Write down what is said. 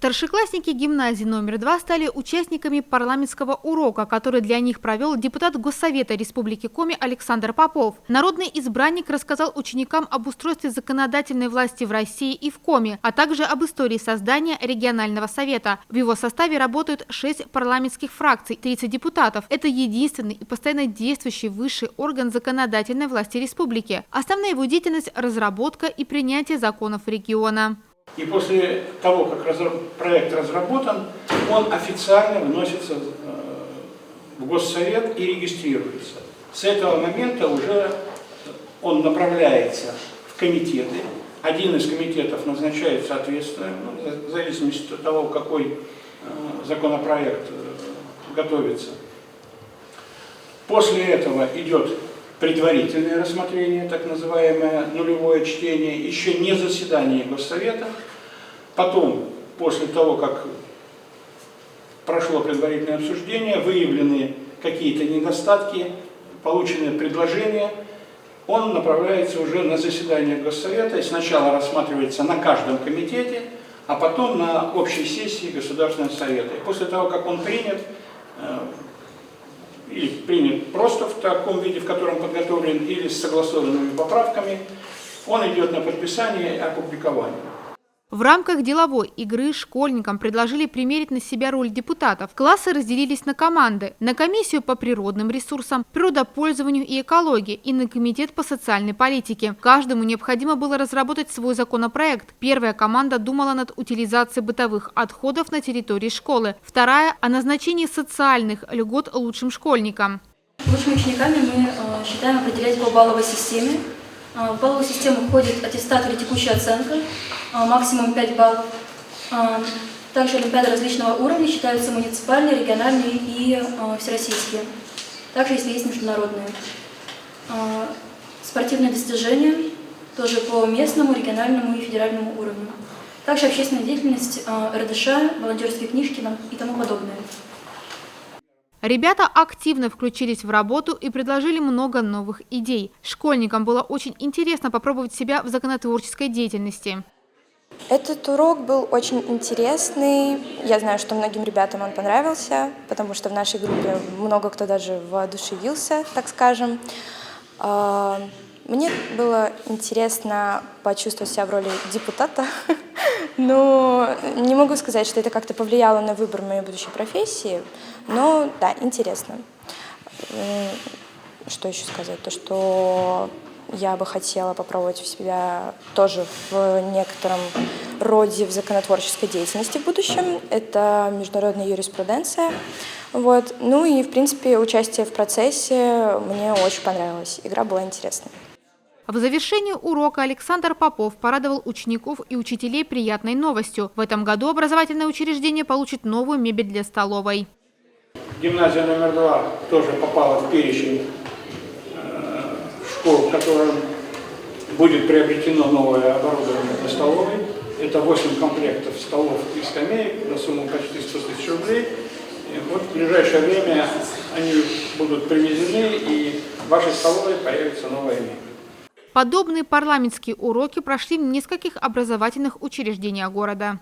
Старшеклассники гимназии номер 2 стали участниками парламентского урока, который для них провел депутат Госсовета Республики Коми Александр Попов. Народный избранник рассказал ученикам об устройстве законодательной власти в России и в Коми, а также об истории создания регионального совета. В его составе работают 6 парламентских фракций, 30 депутатов. Это единственный и постоянно действующий высший орган законодательной власти республики. Основная его деятельность – разработка и принятие законов региона. И после того, как проект разработан, он официально вносится в Госсовет и регистрируется. С этого момента уже он направляется в комитеты. Один из комитетов назначает соответственно, в зависимости от того, какой законопроект готовится. После этого идет предварительное рассмотрение, так называемое нулевое чтение, еще не заседание Госсовета. Потом, после того, как прошло предварительное обсуждение, выявлены какие-то недостатки, получены предложения, он направляется уже на заседание Госсовета и сначала рассматривается на каждом комитете, а потом на общей сессии Государственного Совета. И после того, как он принят, или принят просто в таком виде, в котором подготовлен, или с согласованными поправками, он идет на подписание и опубликование. В рамках деловой игры школьникам предложили примерить на себя роль депутатов. Классы разделились на команды: на комиссию по природным ресурсам, природопользованию и экологии и на комитет по социальной политике. Каждому необходимо было разработать свой законопроект. Первая команда думала над утилизацией бытовых отходов на территории школы. Вторая – о назначении социальных льгот лучшим школьникам. Лучшими учениками мы считаем определять по балловой системе. В балловую систему входит аттестат или текущая оценка, максимум 5 баллов. Также олимпиады различного уровня считаются муниципальные, региональные и всероссийские. Также, если есть международные. Спортивные достижения тоже по местному, региональному и федеральному уровню. Также общественная деятельность, РДШ, волонтерские книжки и тому подобное. Ребята активно включились в работу и предложили много новых идей. Школьникам было очень интересно попробовать себя в законотворческой деятельности. Этот урок был очень интересный. Я знаю, что многим ребятам он понравился, потому что в нашей группе много кто даже воодушевился, так скажем. Мне было интересно почувствовать себя в роли депутата, но не могу сказать, что это как-то повлияло на выбор моей будущей профессии, но да, интересно. Что еще сказать? То, что я бы хотела попробовать себя тоже в некотором роде в законотворческой деятельности в будущем. Это международная юриспруденция. Вот. Ну и, в принципе, участие в процессе мне очень понравилось. Игра была интересной. В завершении урока Александр Попов порадовал учеников и учителей приятной новостью. В этом году образовательное учреждение получит новую мебель для столовой. Гимназия номер 2 тоже попала в перечень школ, в котором будет приобретено новое оборудование для столовой. Это 8 комплектов столов и скамеек на сумму почти 100 тысяч рублей. И вот в ближайшее время они будут привезены, и в вашей столовой появится новая мебель. Подобные парламентские уроки прошли в нескольких образовательных учреждениях города.